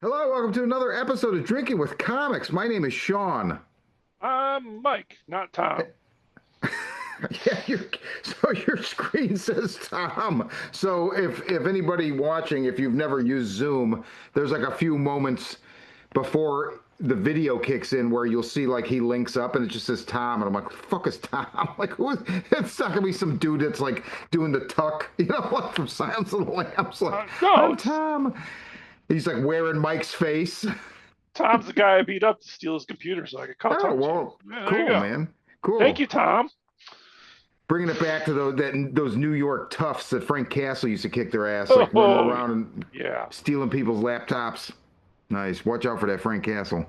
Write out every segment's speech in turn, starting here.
Hello, welcome to another episode of Drinking with Comics. My name is Sean. I'm Mike, not Tom. Yeah, so your screen says Tom. So if anybody watching, if you've never used Zoom, there's like a few moments before the video kicks in where you'll see like he links up and it just says Tom, and I'm like, fuck is Tom? I'm like, who is? It's not gonna be some dude that's like doing the tuck, like from Silence of the Lambs. Like, No, I'm it's Tom. He's like wearing Mike's face. Tom's the guy I beat up to steal his computer so I could call Oh talk to you. well, Yeah, there you cool, go. man. Thank Cool. you, Tom. Bringing it back to those New York toughs that Frank Castle used to kick their ass, like running Oh, around and yeah. stealing people's laptops. Nice. Watch out for that Frank Castle.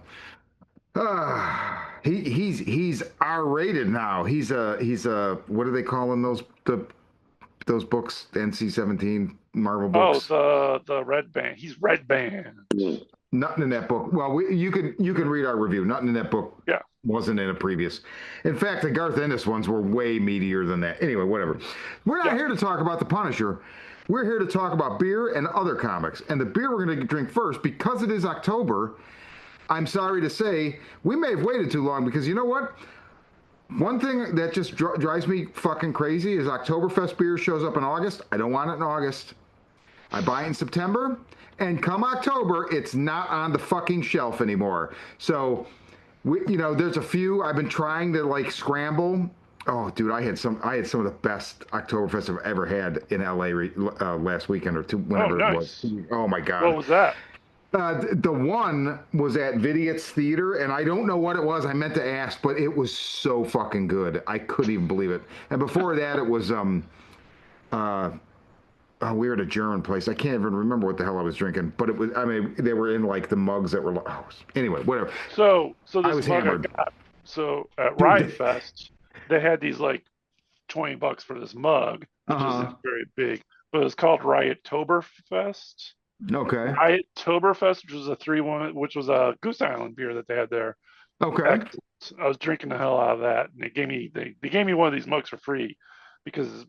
He's R-rated now. He's what are they calling those books? NC-17 Marvel Oh, books. the red band. He's red band. Nothing in that book. Well, you can read our review. Nothing in that book Yeah, wasn't in a previous. In fact, the Garth Ennis ones were way meatier than that. Anyway, whatever. We're not yeah. here to talk about the Punisher. We're here to talk about beer and other comics. And the beer we're going to drink first, because it is October, I'm sorry to say, we may have waited too long because you know what? One thing that just drives me fucking crazy is Oktoberfest beer shows up in August. I don't want it in August. I buy it in September, and come October, it's not on the fucking shelf anymore. So, there's a few I've been trying to like scramble. Oh, dude, I had some of the best Oktoberfest I've ever had in LA last weekend or two, Oh, whenever it was. nice. Oh my What God. was that? The one was at Vidiot's Theater, and I don't know what it was. I meant to ask, but it was so fucking good. I couldn't even believe it. And before that, it was uh, we were at a German place. I can't even remember what the hell I was drinking, but it was. I mean, they were in like the mugs that were. Anyway, whatever. So I this was mug I hammered, got. So at Riot dude. Fest, they had these like $20 for this mug, Uh which isn't huh. very big, but it's called Riot-toberfest. Okay. Riot-toberfest, which was a 3-1, which was a Goose Island beer that they had there. Okay. Excellent. I was drinking the hell out of that, and they gave me one of these mugs for free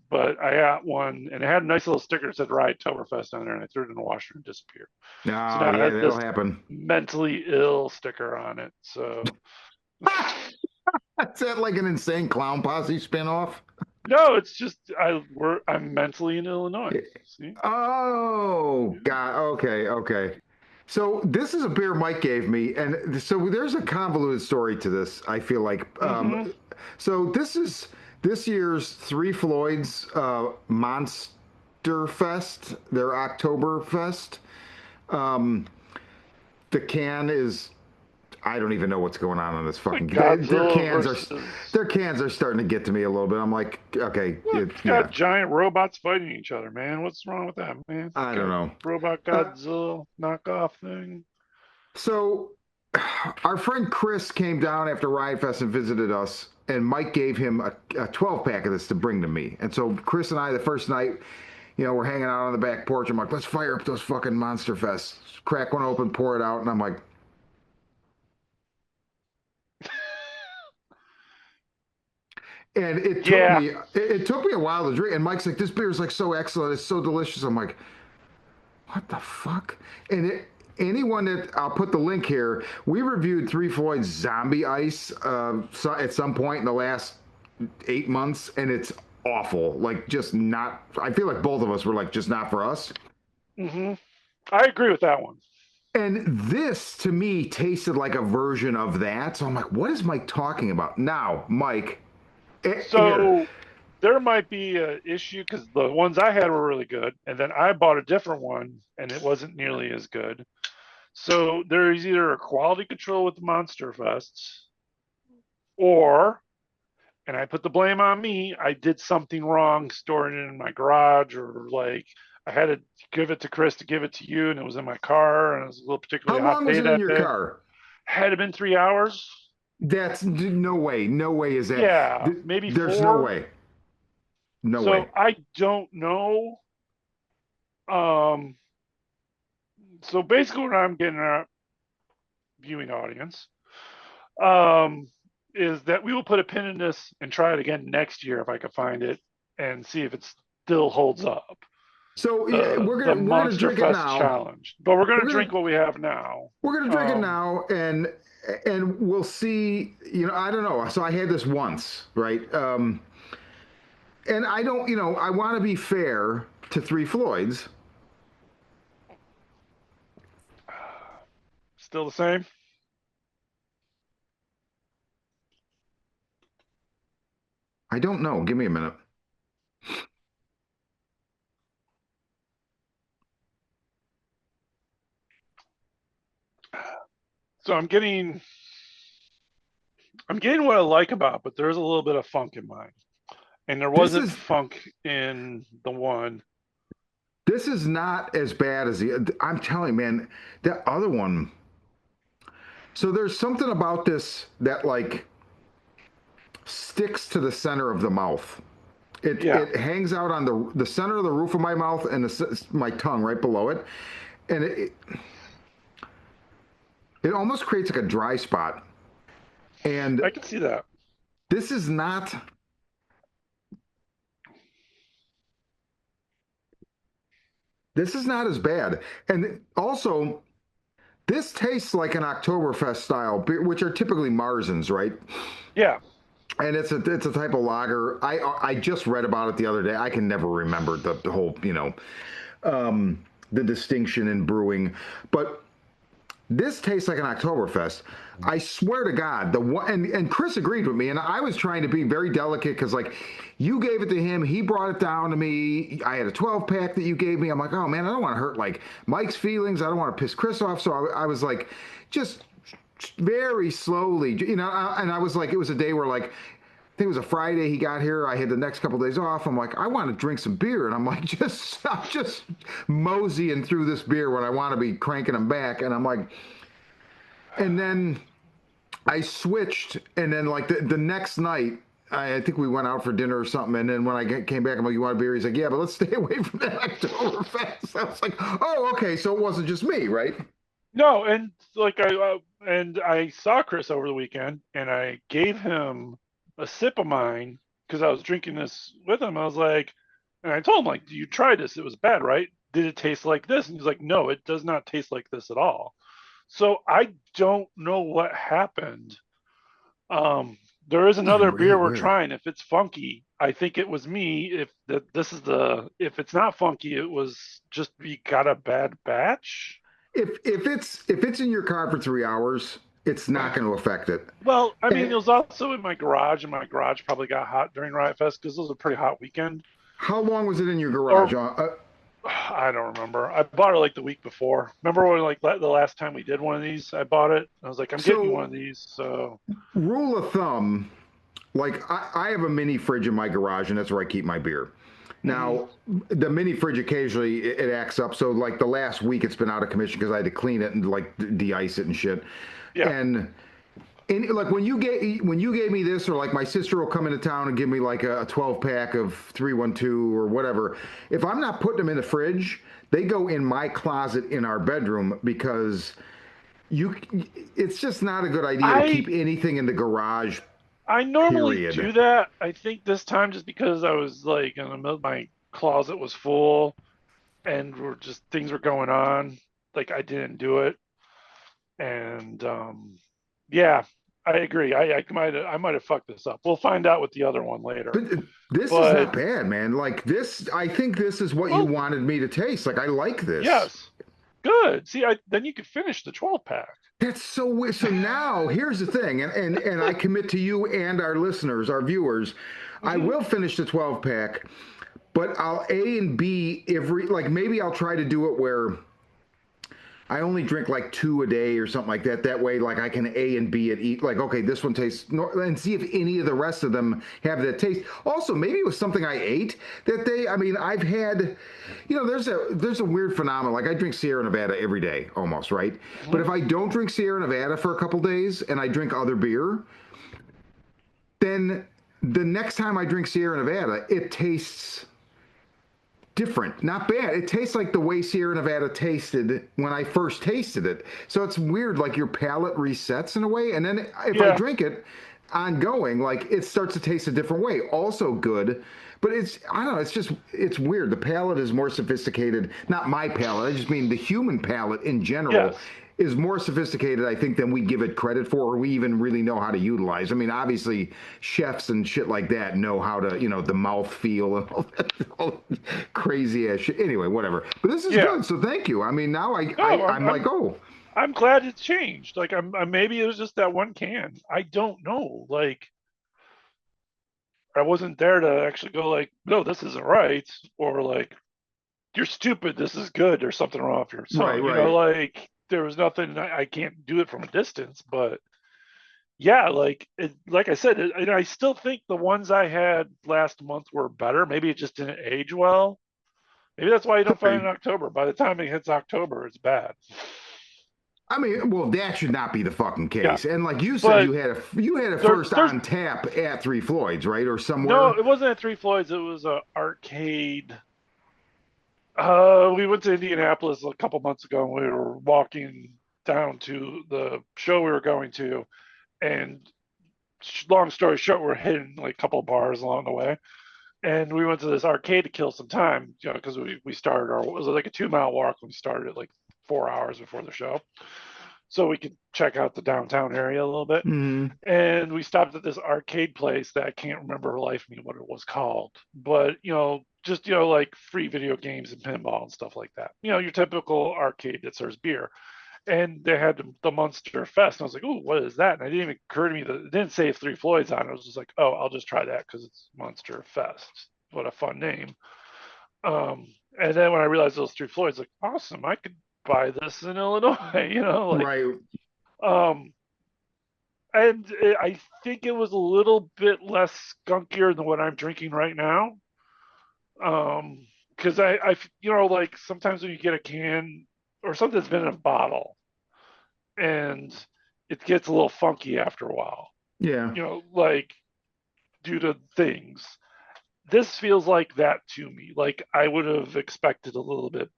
but I got one and it had a nice little sticker that said Riot-toberfest on there, and I threw it in the washer and disappeared. So Oh now it yeah, has that'll this happen. mentally ill sticker on it. So That's that like an insane clown posse spinoff. no, it's just I'm mentally in Illinois. See? Oh God. Okay. Okay. So this is a beer Mike gave me, and so there's a convoluted story to this. I feel like. Mm-hmm. So this is this year's Three Floyds Monsterfest, their Oktoberfest. Um, the can is I don't even know what's going on this fucking. Like Their Godzilla cans are versus their cans are starting to get to me a little bit. I'm like, okay, Look, it's yeah, got giant robots fighting each other, man. What's wrong with that, man? I don't Got know. robot Uh, Godzilla knockoff thing. so our friend Chris came down after Riot Fest and visited us, and Mike gave him a 12 pack of this to bring to me. And so Chris and I, the first night, we're hanging out on the back porch. I'm like, let's fire up those fucking Monster Fests. Crack one open, pour it out, and I'm like, and Yeah. it took me a while to drink. And Mike's like, this beer is like so excellent, it's so delicious. I'm like, what the fuck? And anyone that I'll put the link here, we reviewed Three Floyd's Zombie Ice at some point in the last 8 months, and it's awful. Like, just not. I feel like both of us were like, just not for us. Hmm. I agree with that one. And this to me tasted like a version of that. So I'm like, what is Mike talking about? Now, Mike, here. So there might be an issue because the ones I had were really good, and then I bought a different one and it wasn't nearly as good. So there is either a quality control with the Monster Fests, or, and I put the blame on me, I did something wrong storing it in my garage, or like I had to give it to Chris to give it to you, and it was in my car, and it was a little How particularly hot long was day it in that your day. car? Had it been 3 hours, That's no way. No way is that. yeah, maybe There's no 4. way. No So way. I don't know. Um, so basically, what I'm getting at, viewing audience, um, is that we will put a pin in this and try it again next year if I can find it and see if it still holds up. So yeah, the we're gonna Monster drink it Fest now. challenge. But we're gonna We're drink gonna what we have now. we're gonna drink it Um, now, and we'll see. I don't know. So I had this once, right? And I don't. I want to be fair to Three Floyds. Still the same. I don't know. Give me a minute. So I'm getting what I like about it, but there's a little bit of funk in mine. And there This wasn't is funk in the one. this is not as bad as the. I'm telling you, man, that other one. So there's something about this that like sticks to the center of the mouth. Yeah, It hangs out on the center of the roof of my mouth and my tongue right below it, and it almost creates like a dry spot. And I can see that. this is not this is not as bad. And also, this tastes like an Oktoberfest style beer, which are typically Marzens, right? Yeah. And it's a type of lager. I just read about it the other day. I can never remember the whole the distinction in brewing, but this tastes like an Oktoberfest. I swear to God, the one and Chris agreed with me, and I was trying to be very delicate because like you gave it to him, he brought it down to me. I had a 12 pack that you gave me. I'm like, oh man, I don't want to hurt like Mike's feelings. I don't want to piss Chris off. So I was like, just very slowly, and I was like, it was a day where like. I think it was a Friday he got here. I had the next couple of days off. I'm like, I want to drink some beer. And I'm like, I'm just moseying through this beer when I want to be cranking them back. And I'm like, and then I switched. And then like the next night, I think we went out for dinner or something. And then when came back, I'm like, you want a beer? He's like, yeah, but let's stay away from that Octoberfest. I was like, oh, okay. So it wasn't just me, right? No, and like I saw Chris over the weekend, and I gave him a sip of mine because I was drinking this with him. I was like, and I told him like, you tried this? It was bad, right? Did it taste like this? And he's like, no, it does not taste like this at all. So I don't know what happened. There is another beer we're Weird. trying. If it's funky, I think it was me. If it's not funky, it was just we got a bad batch. If it's in your car for 3 hours, it's not going to affect it. Well, I mean, And it was also in my garage, and my garage probably got hot during Riot Fest because it was a pretty hot weekend. how long was it in your garage? Or I don't remember. I bought it like the week before. Remember when like the last time we did one of these? I bought it. I was like, I'm getting you one so of these. So rule of thumb, like I have a mini fridge in my garage, and that's where I keep my beer. mhm. Now, the mini fridge occasionally it acts up. So like the last week, it's been out of commission because I had to clean it and like de-ice it and shit. Yeah, And like when you gave me this, or like my sister will come into town and give me like a 12 pack of 312 or whatever. If I'm not putting them in the fridge, they go in my closet in our bedroom because you. It's just not a good idea to I keep anything in the garage. I normally Period. do that. I think this time just because I was like in the middle, my closet was full and were just things were going on. Like I didn't do it, and yeah, I agree. I might have fucked this up. We'll find out with the other one later. But this is But not bad, man. Like this, I think this is what you well, wanted me to taste. Like I like this. yes, good. See, then you could finish the 12 pack. That's so weird. So now here's the thing, and I commit to you and our listeners, our viewers, I Hmm. will finish the 12 pack, but I'll A and B every like maybe I'll try to do it where I only drink like two a day or something like that. That way, like I can A and B it eat like okay, this one tastes and see if any of the rest of them have that taste. Also, maybe it was something I ate that day. I mean, I've had, there's a weird phenomenon. Like I drink Sierra Nevada every day almost, right? But Hmm. if I don't drink Sierra Nevada for a couple days and I drink other beer, then the next time I drink Sierra Nevada, it tastes different, not bad. It tastes like the way Sierra Nevada tasted when I first tasted it. So it's weird, like your palate resets in a way. And then if I Yeah. drink it ongoing, like it starts to taste a different way. Also good. But I don't know, it's weird. The palate is more sophisticated. Not my palate, I just mean the human palate in general Yes. is more sophisticated, I think, than we give it credit for, or we even really know how to utilize. I mean, obviously, chefs and shit like that know how to, the mouth feel and all that crazy ass shit. Anyway, whatever. But this is Yeah. good, so thank you. I mean, now No, I'm like, oh, I'm glad it changed. Like maybe it was just that one can. I don't know. Like I wasn't there to actually go like, no, this isn't right, or like you're stupid, this is good, there's something wrong with your right, song. right. Like there was nothing. I can't do it from a distance, but yeah, like I said, and I still think the ones I had last month were better. Maybe it just didn't age well. Maybe that's why you don't Could find it in be. October. By the time it hits October, it's bad. I mean, well, that should not be the fucking Yeah, case. And like you said, but you had a there's first there's on tap at Three Floyds, right, or no, somewhere. it wasn't at Three Floyds. It was a arcade. We went to Indianapolis a couple months ago, and we were walking down to the show we were going to, and long story short, we're hitting like a couple of bars along the way, and we went to this arcade to kill some time, because we started it was like a 2 mile walk. We started at like 4 hours before the show, so we could check out the downtown area a little bit. Mm-hmm. And we stopped at this arcade place that I can't remember for life me what it was called, but just like free video games and pinball and stuff like that. Your typical arcade that serves beer. And they had the Monster Fest, and I was like, "Oh, what is that?" And it didn't even occur to me that it didn't say Three Floyds on it. I was just like, "Oh, I'll just try that because it's Monster Fest. What a fun name!" And then when I realized it was Three Floyds, like, awesome, I could buy this in Illinois. Like, Right. um, and I think it was a little bit less skunkier than what I'm drinking right now. Because like sometimes when you get a can or something that's been in a bottle and it gets a little funky after a while, Yeah. like due to things. This feels like that to me. Like I would have expected a little bit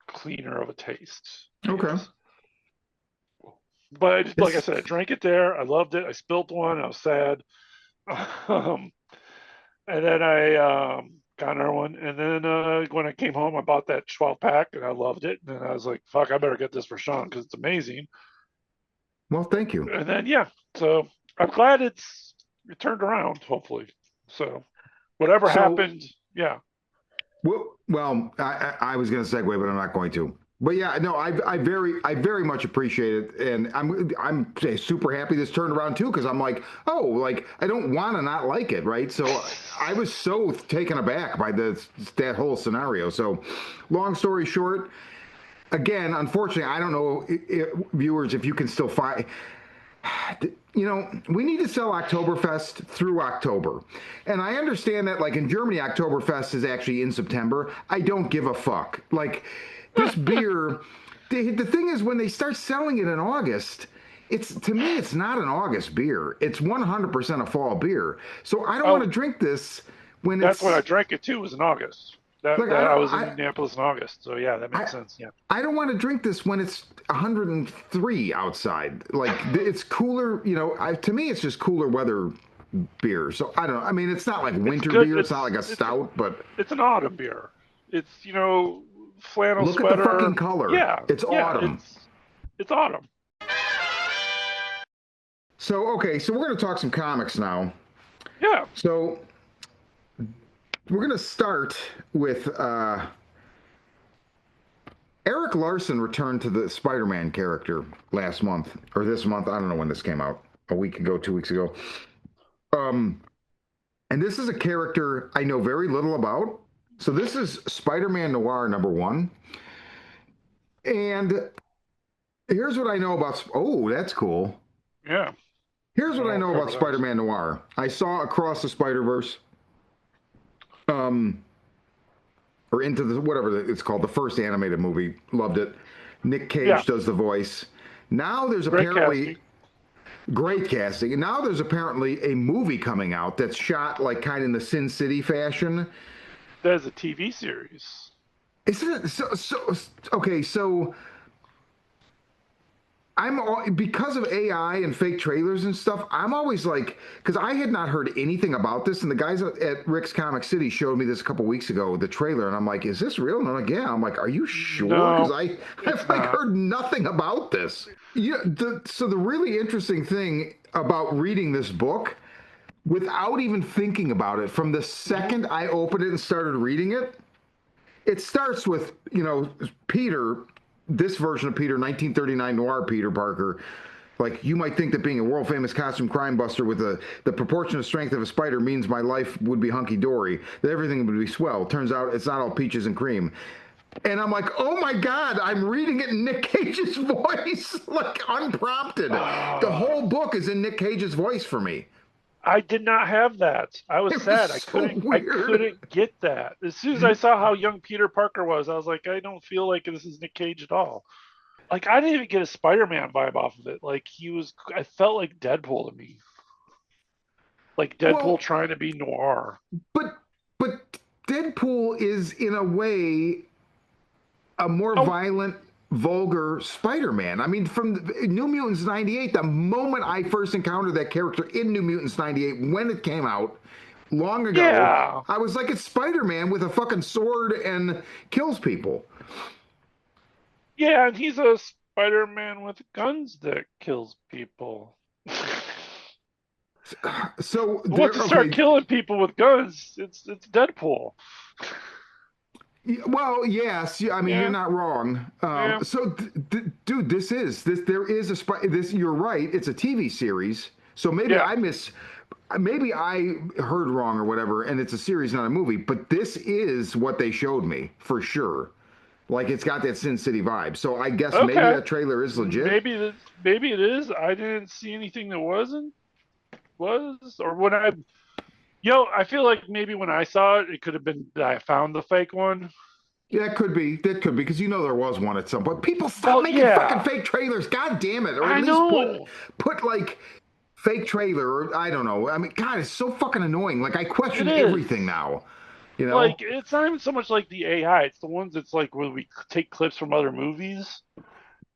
cleaner of a taste, I Okay. guess. But like I It's said, I drank it there. I loved it. I spilt one. I was sad. Um, and then I got another one. And then when I came home, I bought that 12 pack and I loved it. And I was like, fuck, I better get this for Sean because it's amazing. well, thank you. And then, yeah, so I'm glad it turned around, hopefully. So whatever So, happened, yeah. well, I was going to segue, but I'm not going to. But yeah, no, I very much appreciate it, and I'm super happy this turned around too, because I'm like, oh, like I don't want to not like it, right? So I was so taken aback by that whole scenario. So, long story short, again, unfortunately, I don't know, viewers, if you can still find. We need to sell Oktoberfest through October. And I understand that, like in Germany, Oktoberfest is actually in September. I don't give a fuck. Like, this beer, the thing is, when they start selling it in August, to me, it's not an August beer. It's 100% a fall beer. So I don't want to Oh, drink this when that's when I it's drank it too. Was in August. like, That I was in Indianapolis in August. So yeah, that makes I, sense. Yeah. I don't want to drink this when it's 103 outside. Like it's cooler, to me it's just cooler weather beer. So I don't know. I mean, it's not like It's winter good. beer. It's not like a stout, but It's an autumn beer. It's flannel look at the fucking sweater. color. Yeah, It's yeah. autumn. It's autumn. So okay, so we're going to talk some comics now. Yeah. So we're going to start with Eric Larson returned to the Spider-Man character last month or this month. I don't know when this came out. A week ago, 2 weeks ago. Um, And this is a character I know very little about. So this is Spider-Man Noir #1. And here's what I know about. Oh, that's cool. Yeah. Here's I what I won't know about cover that. Spider-Man Noir. I saw Across the Spider-Verse, um, or Into the whatever it's called, the first animated movie. Loved it. Nick Yeah. Cage does the voice. Now there's Great apparently casting. great casting, and now there's apparently a movie coming out that's shot like kind of in the Sin City fashion. That is a TV series. Isn't it so? Okay, so because of AI and fake trailers and stuff, I'm always like, because I had not heard anything about this, and the guys at Rick's Comic City showed me this a couple weeks ago, the trailer, and I'm like, is this real? And I'm like, yeah. I'm like, are you sure? Because No, it's I've like not. heard nothing about this. Yeah. So the really interesting thing about reading this book, without even thinking about it, from the Mhm. second I opened it and started reading it, it starts with, Peter, this version of Peter, 1939 noir Peter Parker. Like, you might think that being a world famous costume crime buster with the proportionate strength of a spider means my life would be hunky dory, that everything would be swell. Turns out it's not all peaches and cream. And I'm like, oh my God, I'm reading it in Nick Cage's voice, like unprompted. The whole book is in Nick Cage's voice for me. I did not have that. I was It was sad. I so couldn't. I weird. couldn't get that. As soon as I saw how young Peter Parker was, I was like, I don't feel like this is Nick Cage at all. Like I didn't even get a Spider-Man vibe off of it. Like he was. I felt like Deadpool to me. Like Deadpool Well, trying to be noir. but but Deadpool is in a way a more Oh violent, vulgar Spider-Man. I mean, from New Mutants '98, the moment I first encountered that character in New Mutants '98, when it came out long ago, yeah, I was like, it's Spider-Man with a fucking sword and kills people. yeah, and he's a Spider-Man with guns that kills people. So Who wants there, to start okay. killing people with guns? It's Deadpool. Well, yes. I mean, you're Yeah, not wrong. yeah, So, dude, this. There is this. You're right. It's a TV series. So maybe yeah. I miss. Maybe I heard wrong or whatever, and it's a series, not a movie. But this is what they showed me for sure. Like it's got that Sin City vibe. So I guess maybe Okay. that trailer is legit. Maybe it is. I didn't see anything that was or when I I feel like maybe when I saw it, it could have been that I found the fake one. Yeah, it could be. That could be because there was one at some point. People stop Well, making fucking yeah, fake trailers. God damn it! Or at I least put know. put like fake trailer. Or, I don't know. I mean, God, it's so fucking annoying. Like I It question is. everything now. You Like know? it's not even so much like the AI. It's the ones that's like where we take clips from other movies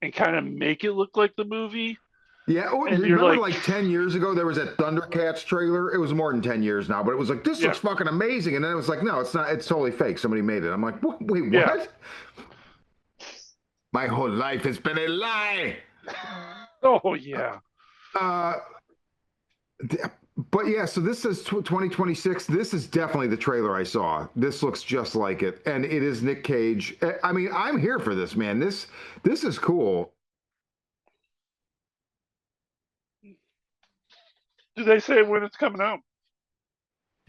and kind of make it look like the movie, Yeah. Oh, you and you're remember like, like 10 years ago there was that Thundercats trailer. It was more than 10 years now, but it was like this yeah, looks fucking amazing, and then it was like no, it's not. It's totally fake. Somebody made it. I'm like, what? Wait, yeah. what? My whole life has been a lie. Oh yeah, Uh, But yeah, so this is 2026. This is definitely the trailer I saw. This looks just like it, and it is Nick Cage. I mean, I'm here for this, man. This is cool. do they say when it's coming out?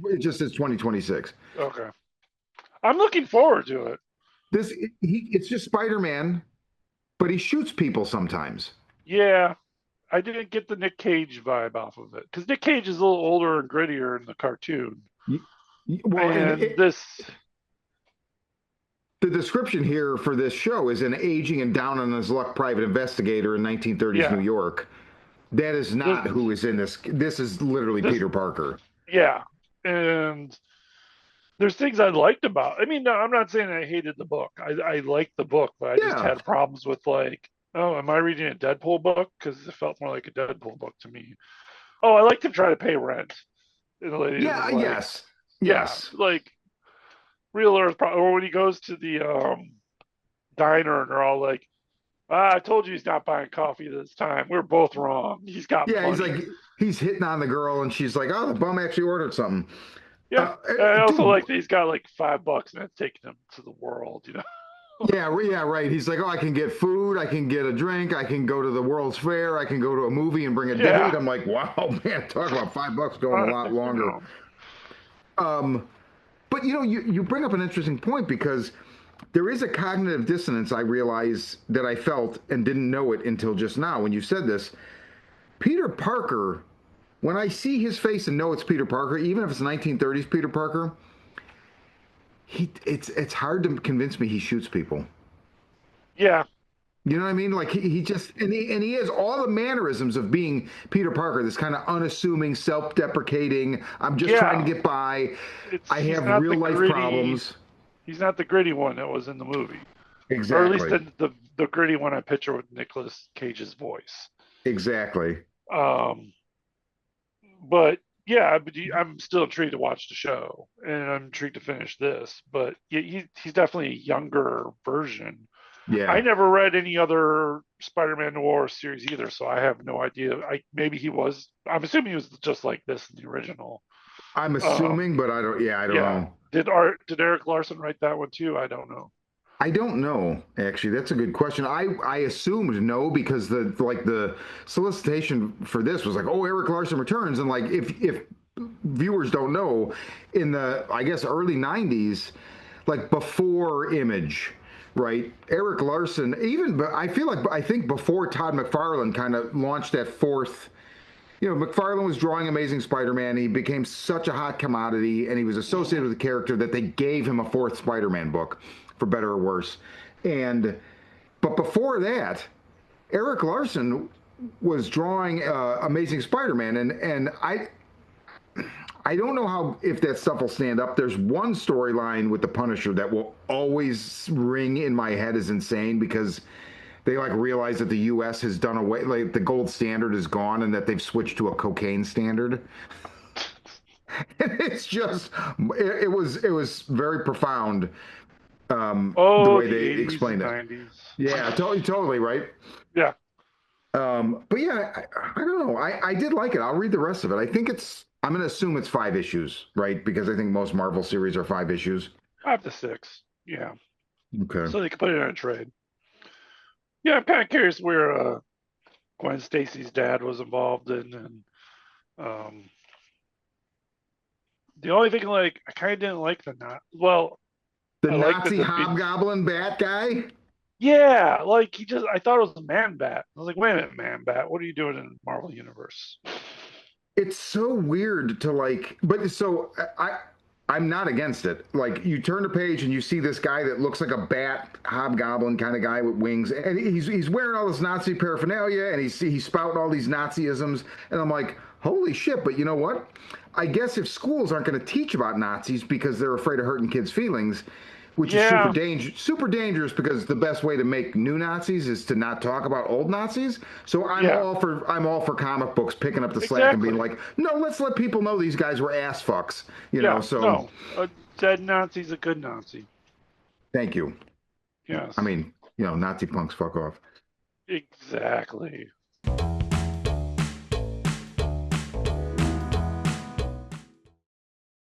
It just is 2026. Okay, I'm looking forward to it. It's just Spider-Man, but he shoots people sometimes. Yeah, I didn't get the Nick Cage vibe off of it because Nick Cage is a little older and grittier in the cartoon, Well, and and this, the description here for this show is an aging and down on his luck private investigator in 1930s New yeah, York. That is this, not who is in this. This is literally this, Peter Parker. yeah, and there's things I liked about. I mean, no, I'm not saying I hated the book. I liked the book, but I just Yeah, had problems with like, oh, am I reading a Deadpool book? Because it felt more like a Deadpool book to me. Oh, I like to try to pay rent. And the lady was yeah, like, yes, yeah, yes. like real Earth, or when he goes to the diner and they're all like, I told you he's not buying coffee this time. We're both wrong. He's got Yeah, money. he's hitting on the girl, and she's like, "Oh, the bum actually ordered something." Yeah. I also Dude, like that he's got like $5 and it's taking him to the world, you know? yeah, right. He's like, "Oh, I can get food, I can get a drink, I can go to the World's Fair, I can go to a movie and bring a date." Yeah. I'm like, "Wow, man, talk about $5 going a lot You longer." know. Um, but you bring up an interesting point because there is a cognitive dissonance I realize that I felt and didn't know it until just now when you said this. Peter Parker, when I see his face and know it's Peter Parker, even if it's 1930s Peter Parker, it's hard to convince me he shoots people. Yeah. You know what I mean? Like he just and he has all the mannerisms of being Peter Parker, this kind of unassuming, self-deprecating, I'm just trying to Yeah. get by. It's I he's have not the real life gritty problems. he's not the gritty one that was in the movie. or at least Exactly. the gritty one I picture with Nicolas Cage's voice. Exactly. Um, but yeah, I'm still intrigued to watch the show, and I'm intrigued to finish this. But he's definitely a younger version. I Yeah. never read any other Spider-Man Noir series either, so I have no idea. Maybe he was. I'm assuming he was just like this in the original. I'm Um, assuming, but I don't. Yeah, I don't yeah. know. Did Eric Larson write that one too? I don't know. I don't know, actually. That's a good question. I assumed no because the solicitation for this was like, oh, Eric Larson returns, and like if viewers don't know, in the I guess early '90s, like before Image, right? Eric Larson, even but I think before Todd McFarlane kind of launched that fourth. McFarlane was drawing Amazing Spider-Man. He became such a hot commodity, and he was associated Hmm. with the character that they gave him a fourth Spider-Man book, for better or worse. And but before that, Eric Larson was drawing Amazing Spider-Man, and I don't know how if that stuff will stand up. There's one storyline with the Punisher that will always ring in my head as insane because they like realize that the U.S. has done away, like the gold standard is gone, and that they've switched to a cocaine standard. And it's just, it was very profound, the Oh, way the they 80s and explained it. 90s. Yeah, totally right. Yeah, But yeah, I don't know. I did like it. I'll read the rest of it. I think I'm going to assume it's 5 issues, right? Because I think most Marvel series are 5 issues. 5 to 6. Yeah, Okay. so they could put it in a trade. Yeah, I'm kind of curious where Gwen Stacy's dad was involved in, and um, the only thing like I kind of didn't like the not. Well, The I liked Nazi the be hobgoblin bat guy. yeah, like he just I thought it was a Man Bat. I was like, wait a minute, Man Bat, what are you doing in the Marvel universe? It's so weird to like, but so I'm not against it. Like you turn the page and you see this guy that looks like a bat hobgoblin kind of guy with wings, and he's wearing all this Nazi paraphernalia, and he's spouting all these Nazisms, and I'm like, holy shit! But you know what? I guess if schools aren't going to teach about Nazis because they're afraid of hurting kids' feelings, which is Yeah, super dangerous because the best way to make new Nazis is to not talk about old Nazis. So yeah, I'm all for comic books picking up the slack and being exactly. like, no, let's let people know these guys were ass fucks. Yeah, So no, a dead Nazi's a good Nazi. thank you. I Yes, mean, Nazi punks, fuck off. exactly.